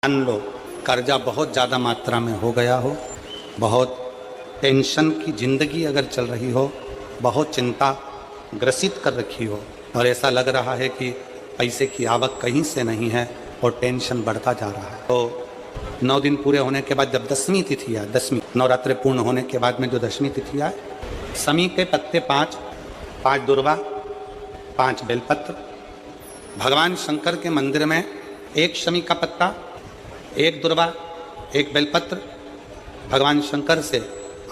मान लो कर्जा बहुत ज़्यादा मात्रा में हो गया हो, बहुत टेंशन की ज़िंदगी अगर चल रही हो, बहुत चिंता ग्रसित कर रखी हो और ऐसा लग रहा है कि पैसे की आवक कहीं से नहीं है और टेंशन बढ़ता जा रहा है। तो 9 दिन पूरे होने के बाद जब 10वीं तिथि आए, 10वीं नवरात्रि पूर्ण होने के बाद में जो 10वीं तिथि आए, शमी के पत्ते 5 दुर्वा, 5 बेलपत्र, भगवान शंकर के मंदिर में 1 शमी का पत्ता, 1 दुर्वा, 1 बेलपत्र भगवान शंकर से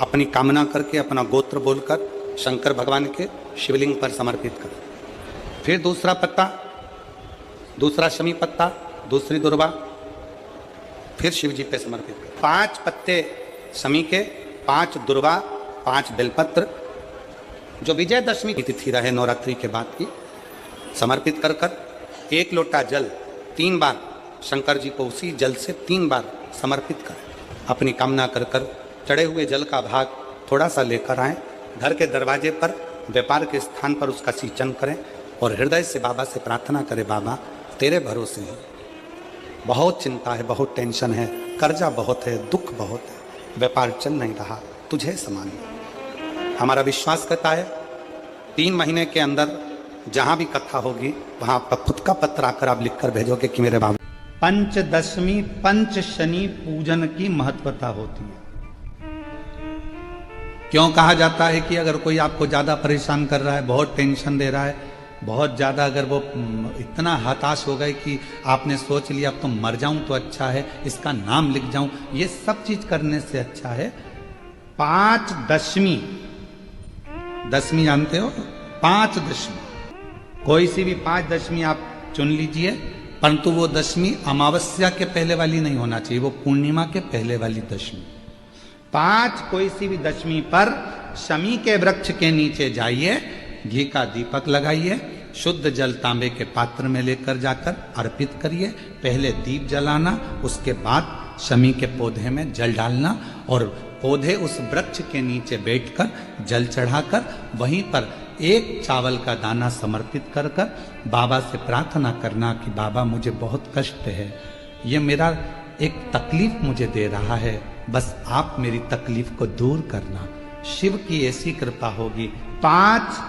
अपनी कामना करके अपना गोत्र बोलकर शंकर भगवान के शिवलिंग पर समर्पित करें। फिर दूसरा पत्ता, दूसरा शमी पत्ता, दूसरी दुर्वा, फिर शिव जी पे समर्पित करें। 5 पत्ते शमी के, 5 दुर्वा, 5 बेलपत्र जो विजयदशमी की तिथि रहे नवरात्रि के बाद की, समर्पित कर 1 लोटा जल 3 बार शंकर जी को उसी जल से 3 बार समर्पित करें। अपनी कामना कर चढ़े हुए जल का भाग थोड़ा सा लेकर आएं, घर के दरवाजे पर व्यापार के स्थान पर उसका सिंचन करें और हृदय से बाबा से प्रार्थना करें, बाबा तेरे भरोसे हैं, बहुत चिंता है, बहुत टेंशन है, कर्जा बहुत है, दुख बहुत है, व्यापार चल नहीं रहा, तुझे समान। हमारा विश्वास करता है 3 महीने के अंदर जहाँ भी कथा होगी वहाँ पर खुद का पत्र आकर आप लिखकर भेजोगे कि मेरे बाबा। पंचदशमी पंच शनि पूजन की महत्वता होती है। क्यों कहा जाता है कि अगर कोई आपको ज़्यादा परेशान कर रहा है, बहुत टेंशन दे रहा है, बहुत ज़्यादा अगर वो इतना हताश हो गए कि आपने सोच लिया अब तो मर जाऊं तो अच्छा है, इसका नाम लिख जाऊं, ये सब चीज़ करने से अच्छा है 5 दशमी, दशमी जानते हो, 5 दशमी, कोई सी भी 5 दशमी आप चुन लीजिए, परंतु वो दशमी अमावस्या के पहले वाली नहीं होना चाहिए, वो पूर्णिमा के पहले वाली दशमी। 5 कोई सी भी दशमी पर शमी के वृक्ष के नीचे जाइए, घी का दीपक लगाइए, शुद्ध जल तांबे के पात्र में लेकर जाकर अर्पित करिए, पहले दीप जलाना, उसके बाद शमी के पौधे में जल डालना और पौधे उस वृक्ष के नीचे बैठकर जल चढ़ाकर वहीं पर 1 चावल का दाना समर्पित कर बाबा से प्रार्थना करना कि बाबा मुझे बहुत कष्ट है, ये मेरा एक तकलीफ मुझे दे रहा है, बस आप मेरी तकलीफ को दूर करना, शिव की ऐसी कृपा होगी। 5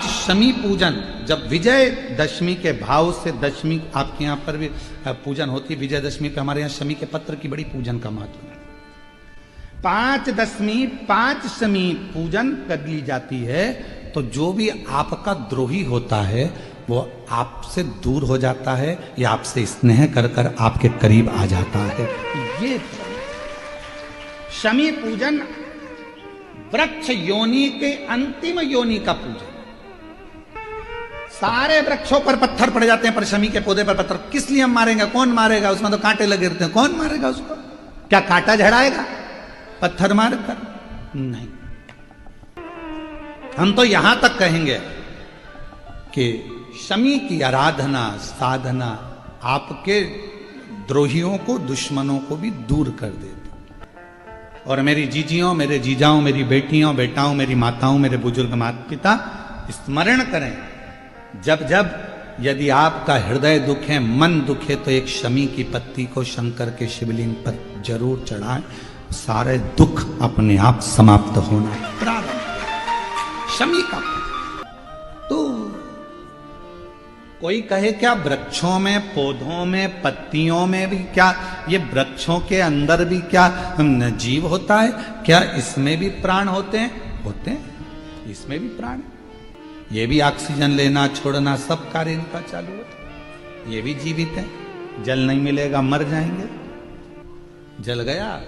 शमी पूजन, जब विजय दशमी के भाव से, दशमी आपके यहाँ पर भी पूजन होती है, विजयदशमी पे हमारे यहाँ शमी के पत्र की बड़ी पूजन का महत्व है। 5 दशमी 5 शमी पूजन कर ली जाती है तो जो भी आपका द्रोही होता है वो आपसे दूर हो जाता है या आपसे स्नेह कर आपके करीब आ जाता है। ये शमी पूजन वृक्ष योनि के अंतिम योनि का पूजन। सारे वृक्षों पर पत्थर पड़ जाते हैं पर शमी के पौधे पर पत्थर किस लिए हम मारेंगे? कौन मारेगा? उसमें तो कांटे लगे रहते हैं, कौन मारेगा उसको? क्या कांटा झड़ाएगा पत्थर मार कर? नहीं। हम तो यहां तक कहेंगे कि शमी की आराधना साधना आपके द्रोहियों को, दुश्मनों को भी दूर कर देती। और मेरी जीजियों, मेरे जीजाओं, मेरी बेटियों, बेटाओं, मेरी माताओं, मेरे बुजुर्ग माता पिता स्मरण करें, जब जब यदि आपका हृदय दुखे, मन दुखे तो एक शमी की पत्ती को शंकर के शिवलिंग पर जरूर चढ़ाएं, सारे दुख अपने आप समाप्त होना प्रारंभ। शमी का तो कोई कहे क्या वृक्षों में, पौधों में, पत्तियों में भी क्या, ये वृक्षों के अंदर भी क्या जीव होता है? क्या इसमें भी प्राण होते हैं? होते हैं, इसमें भी प्राण, ये भी ऑक्सीजन लेना छोड़ना सब कार्य इनका चालू होता, ये भी जीवित है। जल नहीं मिलेगा मर जाएंगे, जल गया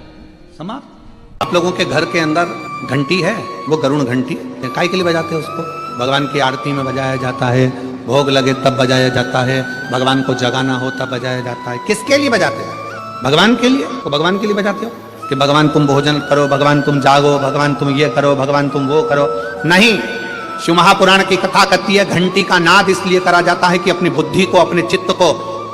समाप्त। आप लोगों के घर के अंदर घंटी है, वो गरुण घंटी, काय के लिए बजाते हैं उसको? भगवान की आरती में बजाया जाता है, भोग लगे तब बजाया जाता है, भगवान को जगाना हो तब बजाया जाता है। किसके लिए बजाते हैं? भगवान के लिए। तो भगवान के लिए बजाते हो कि भगवान तुम भोजन करो, भगवान तुम जागो, भगवान तुम ये करो, भगवान तुम वो करो? नहीं। शिव महापुराण की कथा कहती है घंटी का नाद इसलिए करा जाता है कि अपनी बुद्धि को, अपने चित्त को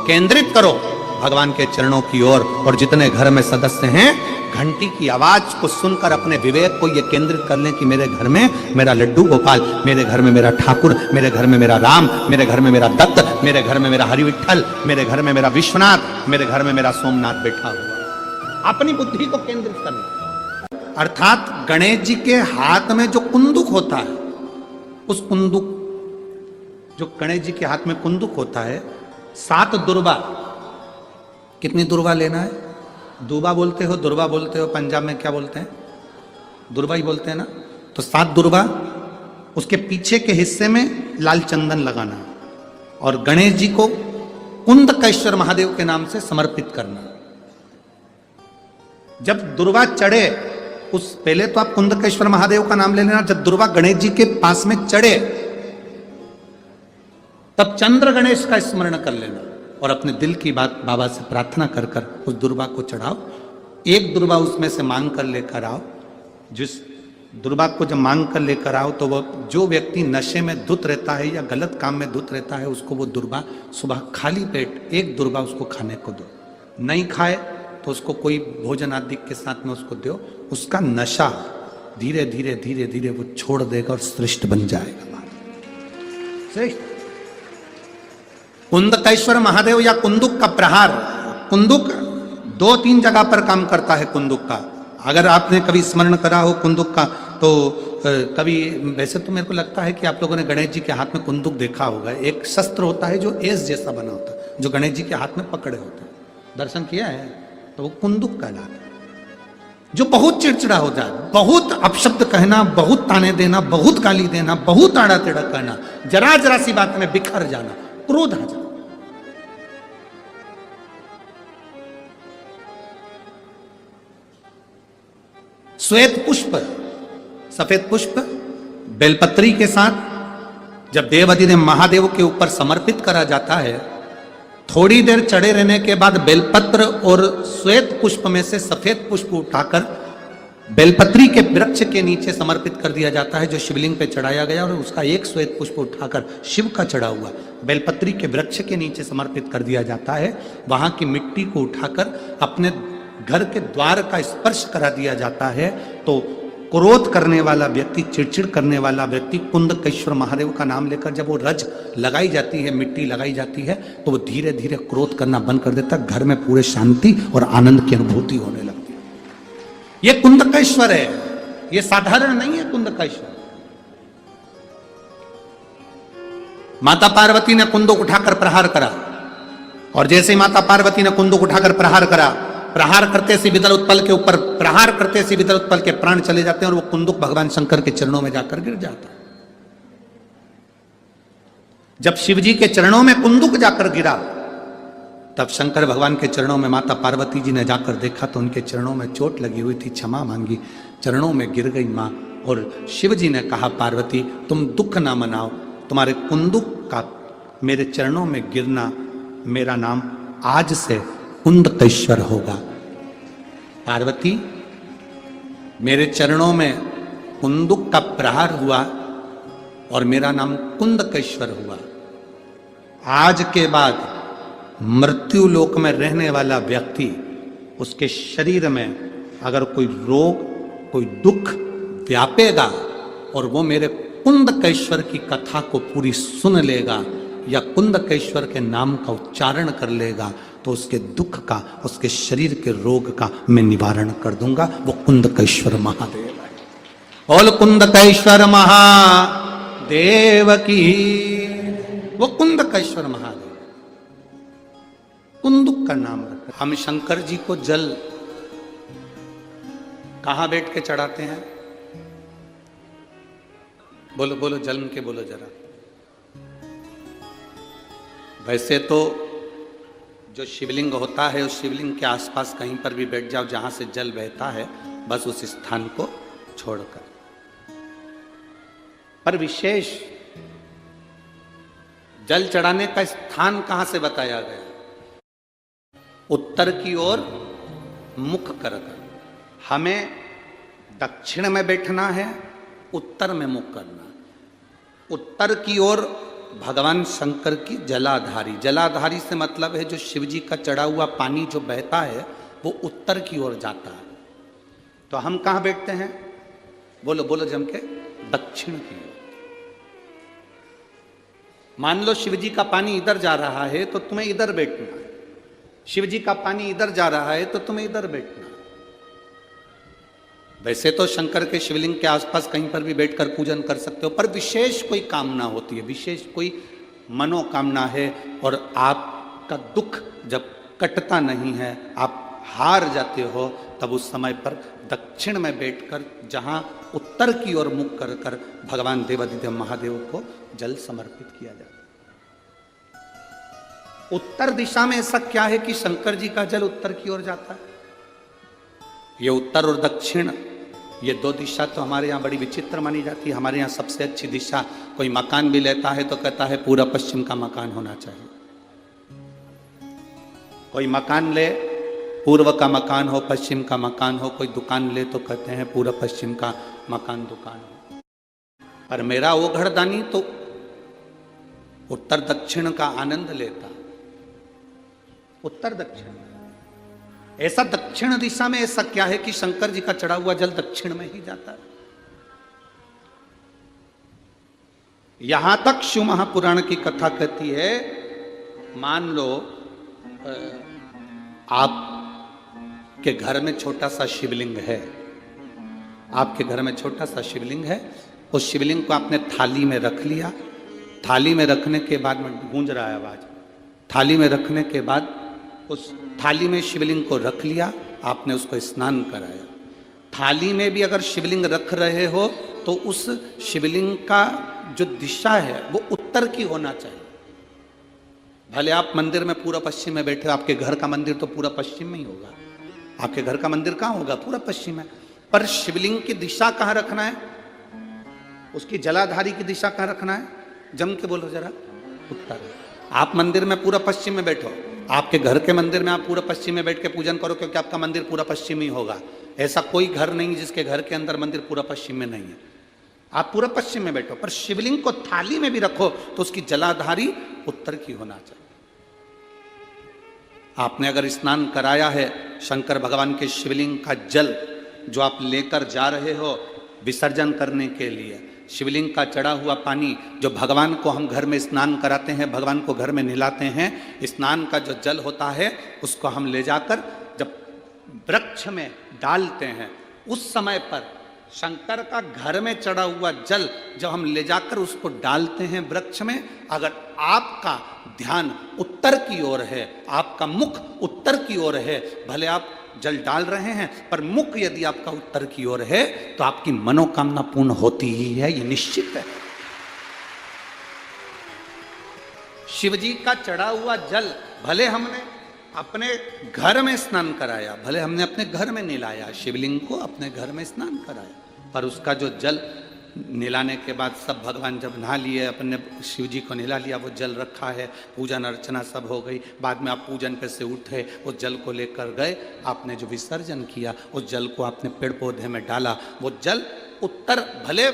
केंद्रित करो भगवान के चरणों की ओर, और जितने घर में सदस्य हैं घंटी की आवाज को सुनकर अपने विवेक को ये केंद्रित कर लें कि मेरे घर में मेरा लड्डू गोपाल, मेरे घर में मेरा ठाकुर, मेरे घर में मेरा राम, मेरे घर में मेरा दत्त, मेरे घर में मेरा हरिविठल, मेरे घर में मेरा विश्वनाथ, मेरे घर में मेरा सोमनाथ बैठा हुआ। अपनी बुद्धि को केंद्रित करना, अर्थात गणेश जी के हाथ में जो कुंदुक होता है, उस कुंदुक, जो गणेश जी के हाथ में कुंदुक होता है, 7 दुर्बा, कितनी दुर्बा लेना है? दुर्बा बोलते हो, दुर्बा बोलते हो, पंजाब में क्या बोलते हैं? दुर्बा ही बोलते हैं ना। तो 7 दुर्बा, उसके पीछे के हिस्से में लाल चंदन लगाना और गणेश जी को कुंदकेश्वर महादेव के नाम से समर्पित करना। जब दुर्बा चढ़े, उस पहले तो आप कुंदकेश्वर महादेव का नाम ले लेना। जब दुर्बा गणेश जी के पास में चढ़े, तब चंद्र गणेश का स्मरण कर लेना और अपने दिल की बात बाबा से प्रार्थना कर कर उस दुर्बा को चढ़ाओ। एक दुर्बा उसमें से मांग कर लेकर आओ। जिस दुर्बा को जब मांग कर लेकर आओ तो वो, जो व्यक्ति नशे में धुत रहता है या गलत काम में धुत रहता है, उसको वो दुर्बा सुबह खाली पेट एक दुर्बा उसको खाने को दो। नहीं खाए तो उसको कोई भोजन आदि के साथ में उसको दो। उसका नशा धीरे धीरे धीरे धीरे वो छोड़ देगा और श्रेष्ठ बन जाएगा। श्रेष्ठ कुंदकेश्वर महादेव या कुंदुक का प्रहार, कुंदुक 2-3 जगह पर काम करता है। कुंदुक का अगर आपने कभी स्मरण करा हो कुंदुक का, तो कभी, वैसे तो मेरे को लगता है कि आप लोगों ने गणेश जी के हाथ में कुंदुक देखा होगा। एक शस्त्र होता है जो एस जैसा बना होता है, जो गणेश जी के हाथ में पकड़े होते हैं, दर्शन किया है, तो वो कुंदुक कहलाता है। जो बहुत चिड़चिड़ा हो जाए, बहुत अपशब्द कहना, बहुत ताने देना, बहुत गाली देना, बहुत आड़ा टेढ़ा करना, जरा जरा सी बात में बिखर जाना, क्रोध आ जाए। श्वेत पुष्प, सफेद पुष्प बेलपत्री के साथ जब देवाधिदेव महादेव के ऊपर समर्पित करा जाता है, थोड़ी देर चढ़े रहने के बाद बेलपत्र और श्वेत पुष्प में से सफेद पुष्प उठाकर बेलपत्री के वृक्ष के नीचे समर्पित कर दिया जाता है, जो शिवलिंग पे चढ़ाया गया, और उसका एक श्वेत पुष्प उठाकर शिव का चढ़ा हुआ बेलपत्री के वृक्ष के नीचे समर्पित कर दिया जाता है। वहां की मिट्टी को उठाकर अपने घर के द्वार का स्पर्श करा दिया जाता है। तो क्रोध करने वाला व्यक्ति, चिड़चिड़ करने वाला व्यक्ति कुंदकेश्वर महादेव का नाम लेकर जब वो रज लगाई जाती है, मिट्टी लगाई जाती है, तो वो धीरे धीरे क्रोध करना बंद कर देता है। घर में पूरे शांति और आनंद की अनुभूति होने लगती है। ये कुंदकेश्वर है, ये साधारण नहीं है कुंदकेश्वर। माता पार्वती ने कुंदुक उठाकर प्रहार करा, और जैसे ही माता पार्वती ने कुंदुक उठाकर प्रहार करा, प्रहार करते से विदल उत्पल के ऊपर, प्रहार करते से विदल उत्पल के प्राण चले जाते हैं और वो कुंदुक भगवान शंकर के चरणों में जाकर गिर जाता है। जब शिव जी के चरणों में कुंदुक जाकर गिरा, तब शंकर भगवान के चरणों में माता पार्वती जी ने जाकर देखा तो उनके चरणों में चोट लगी हुई थी, क्षमा मांगी, चरणों में गिर गई मां। और शिव जी ने कहा, पार्वती तुम दुख ना मनाओ, तुम्हारे कुंदुक का मेरे चरणों में गिरना, मेरा नाम आज से कुंदकेश्वर होगा। पार्वती, मेरे चरणों में कुंदुक का प्रहार हुआ और मेरा नाम कुंदकेश्वर हुआ। आज के बाद मृत्यु लोक में रहने वाला व्यक्ति, उसके शरीर में अगर कोई रोग, कोई दुख व्यापेगा और वो मेरे कुंदकेश्वर की कथा को पूरी सुन लेगा या कुंदकेश्वर के नाम का उच्चारण कर लेगा, तो उसके दुख का, उसके शरीर के रोग का मैं निवारण कर दूंगा। वो कुंदकेश्वर महादेव है। बोल कुंदकेश्वर महादेव की। वो कुंदकेश्वर महादेव, कुंदुक का नाम रखा। हम शंकर जी को जल कहां बैठ के चढ़ाते हैं? बोलो बोलो, जन्म के बोलो जरा। वैसे तो जो शिवलिंग होता है, उस शिवलिंग के आसपास कहीं पर भी बैठ जाओ जहां से जल बहता है, बस उस स्थान को छोड़कर। पर विशेष जल चढ़ाने का स्थान कहां से बताया गया? उत्तर की ओर मुख करकर। हमें दक्षिण में बैठना है, उत्तर में मुख करना। उत्तर की ओर भगवान शंकर की जलाधारी, जलाधारी से मतलब है जो शिव जी का चढ़ा हुआ पानी जो बहता है वो उत्तर की ओर जाता है। तो हम कहां बैठते हैं? बोलो बोलो जम के, दक्षिण की ओर। मान लो शिव जी का पानी इधर जा रहा है तो तुम्हें इधर बैठना है, शिव जी का पानी इधर जा रहा है तो तुम्हें इधर बैठना है। वैसे तो शंकर के शिवलिंग के आसपास कहीं पर भी बैठकर पूजन कर सकते हो, पर विशेष कोई कामना होती है, विशेष कोई मनोकामना है, और आपका दुख जब कटता नहीं है, आप हार जाते हो, तब उस समय पर दक्षिण में बैठकर जहां उत्तर की ओर मुख कर कर भगवान देवादिदेव महादेव को जल समर्पित किया जाता है। उत्तर दिशा में ऐसा क्या है कि शंकर जी का जल उत्तर की ओर जाता है? ये उत्तर और दक्षिण, ये दो दिशा तो हमारे यहाँ बड़ी विचित्र मानी जाती है। हमारे यहाँ सबसे अच्छी दिशा, कोई मकान भी लेता है तो कहता है पूरा पश्चिम का मकान होना चाहिए। कोई मकान ले, पूर्व का मकान हो, पश्चिम का मकान हो। कोई दुकान ले तो कहते हैं पूरा पश्चिम का मकान दुकान हो। पर मेरा वो घरदानी तो उत्तर दक्षिण का आनंद लेता, उत्तर दक्षिण। ऐसा दक्षिण दिशा में ऐसा क्या है कि शंकर जी का चढ़ा हुआ जल दक्षिण में ही जाता है? यहां तक शिव महापुराण की कथा कहती है, मान लो आपके घर में छोटा सा शिवलिंग है, आपके घर में छोटा सा शिवलिंग है, उस शिवलिंग को आपने थाली में रख लिया। थाली में रखने के बाद में गूंज रहा है आवाज, थाली में रखने के बाद उस थाली में शिवलिंग को रख लिया, आपने उसको स्नान कराया। थाली में भी अगर शिवलिंग रख रहे हो तो उस शिवलिंग का जो दिशा है वो उत्तर की होना चाहिए। भले आप मंदिर में पूरा पश्चिम में बैठे हो, आपके घर का मंदिर तो पूरा पश्चिम में ही होगा, आपके घर का मंदिर कहाँ होगा? पूरा पश्चिम में। पर शिवलिंग की दिशा कहाँ रखना है? उसकी जलाधारी की दिशा कहाँ रखना है? जम के बोलो जरा, उत्तर। आप मंदिर में पूरा पश्चिम में बैठो, आपके घर के मंदिर में आप पूरा पश्चिम में बैठ के पूजन करो, क्योंकि आपका मंदिर पूरा पश्चिमी होगा। ऐसा कोई घर नहीं जिसके घर के अंदर मंदिर पूरा पश्चिम में नहीं है। आप पूरा पश्चिम में बैठो, पर शिवलिंग को थाली में भी रखो तो उसकी जलाधारी उत्तर की होना चाहिए। आपने अगर स्नान कराया है, शंकर भगवान के शिवलिंग का जल जो आप लेकर जा रहे हो विसर्जन करने के लिए, शिवलिंग का चढ़ा हुआ पानी जो भगवान को हम घर में स्नान कराते हैं, भगवान को घर में नहलाते हैं, स्नान का जो जल होता है उसको हम ले जाकर जब वृक्ष में डालते हैं, उस समय पर शंकर का घर में चढ़ा हुआ जल जब हम ले जाकर उसको डालते हैं वृक्ष में, अगर आपका ध्यान उत्तर की ओर है, आपका मुख उत्तर की ओर है, भले आप जल डाल रहे हैं पर मुख यदि आपका उत्तर की ओर है तो आपकी मनोकामना पूर्ण होती ही है, ये निश्चित है। शिव जी का चढ़ा हुआ जल भले हमने अपने घर में स्नान कराया, भले हमने अपने घर में नहलाया, शिवलिंग को अपने घर में स्नान कराया, पर उसका जो जल नहलाने के बाद सब भगवान जब नहा लिए, अपने शिव जी को नहला लिया, वो जल रखा है, पूजन अर्चना सब हो गई, बाद में आप पूजन पे से उठे, उस जल को लेकर गए, आपने जो विसर्जन किया उस जल को आपने पेड़ पौधे में डाला, वो जल उत्तर, भले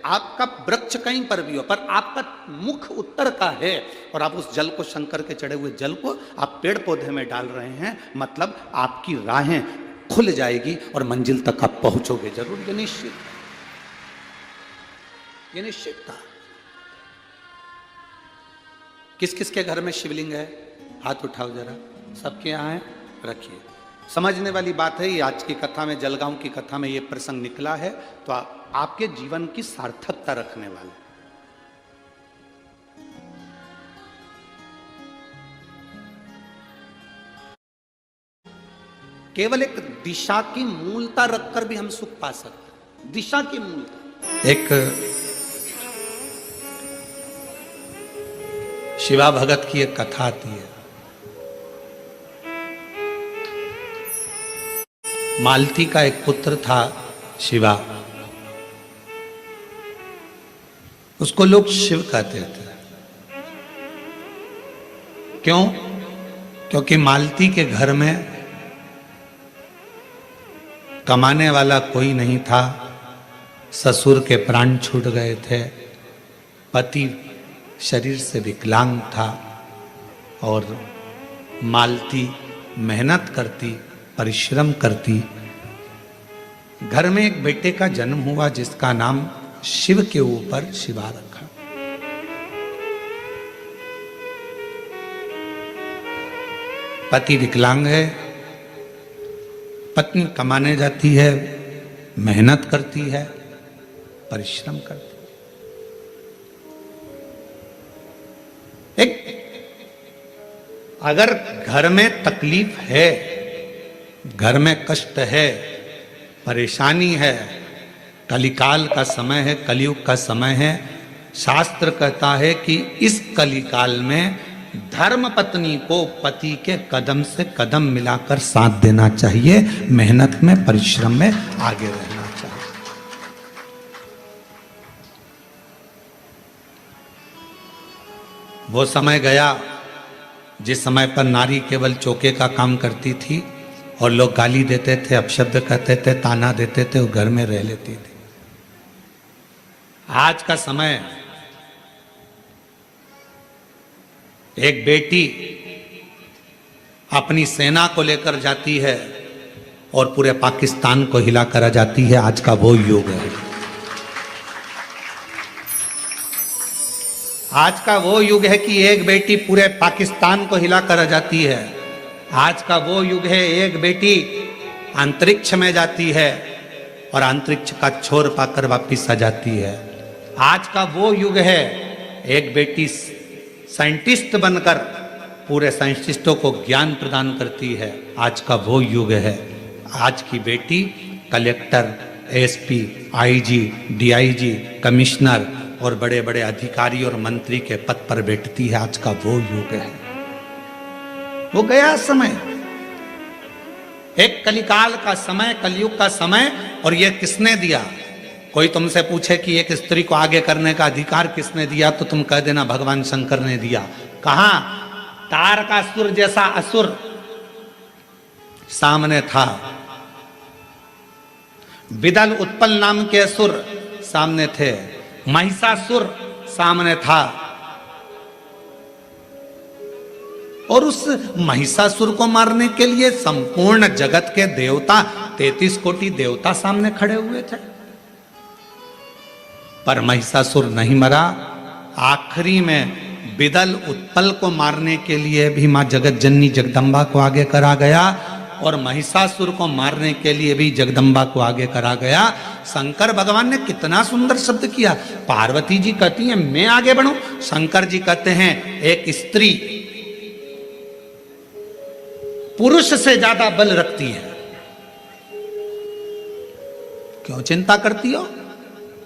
आपका वृक्ष कहीं पर भी हो पर आपका मुख उत्तर का है, और आप उस जल को, शंकर के चढ़े हुए जल को आप पेड़ पौधे में डाल रहे हैं, मतलब आपकी राहें खुल जाएगी और मंजिल तक आप पहुंचोगे जरूर, ये निश्चित, ये निश्चित था। किस किस के घर में शिवलिंग है? हाथ उठाओ जरा, सबके यहाँ है, रखिए। समझने वाली बात है, ये आज की कथा में, जलगांव की कथा में ये प्रसंग निकला है, तो आपके जीवन की सार्थकता रखने वाला। केवल एक दिशा की मूलता रखकर भी हम सुख पा सकते, दिशा की मूलता। एक शिवा भगत की एक कथा आती है, मालती का एक पुत्र था शिवा, उसको लोग शिव कहते थे। क्यों? क्योंकि मालती के घर में कमाने वाला कोई नहीं था, ससुर के प्राण छूट गए थे, पति शरीर से विकलांग था, और मालती मेहनत करती, परिश्रम करती, घर में एक बेटे का जन्म हुआ जिसका नाम शिव के ऊपर शिवा रखा। पति विकलांग है, पत्नी कमाने जाती है, मेहनत करती है, परिश्रम करती है। एक अगर घर में तकलीफ है, घर में कष्ट है, परेशानी है, कलिकाल का समय है, कलयुग का समय है, शास्त्र कहता है कि इस कलिकाल में धर्म पत्नी को पति के कदम से कदम मिलाकर साथ देना चाहिए, मेहनत में, परिश्रम में आगे रहना चाहिए। वो समय गया जिस समय पर नारी केवल चौके का काम करती थी और लोग गाली देते थे, अपशब्द कहते थे, ताना देते थे, वो घर में रह लेती थी। आज का समय एक बेटी अपनी सेना को लेकर जाती है और पूरे पाकिस्तान को हिला कर आ जाती है। आज का वो युग है। आज का वो युग है कि एक बेटी पूरे पाकिस्तान को हिला कर आ जाती है। आज का वो युग है एक बेटी अंतरिक्ष में जाती है और अंतरिक्ष का छोर पाकर वापिस आ जाती है। आज का वो युग है एक बेटी साइंटिस्ट बनकर पूरे साइंटिस्टों को ज्ञान प्रदान करती है। आज का वो युग है। आज की बेटी collector, SP, IG, DIG, commissioner और बड़े बड़े अधिकारी और मंत्री के पद पर बैठती है। आज का वो युग है। वो गया समय, एक कलिकाल का समय, कलयुग का समय। और ये किसने दिया? कोई तुमसे पूछे कि एक स्त्री को आगे करने का अधिकार किसने दिया, तो तुम कह देना भगवान शंकर ने दिया। कहां? तारकासुर जैसा असुर सामने था, विदल उत्पल नाम के असुर सामने थे, महिषासुर सामने था। और उस महिषासुर को मारने के लिए संपूर्ण जगत के देवता, 33 कोटि देवता सामने खड़े हुए थे, पर महिषासुर नहीं मरा। आखिरी में विदल उत्पल को मारने के लिए भी मां जगत जननी जगदम्बा को आगे करा गया और महिषासुर को मारने के लिए भी जगदम्बा को आगे करा गया। शंकर भगवान ने कितना सुंदर शब्द किया। पार्वती जी कहती हैं मैं आगे बढ़ूं, शंकर जी कहते हैं एक स्त्री पुरुष से ज्यादा बल रखती है, क्यों चिंता करती हो?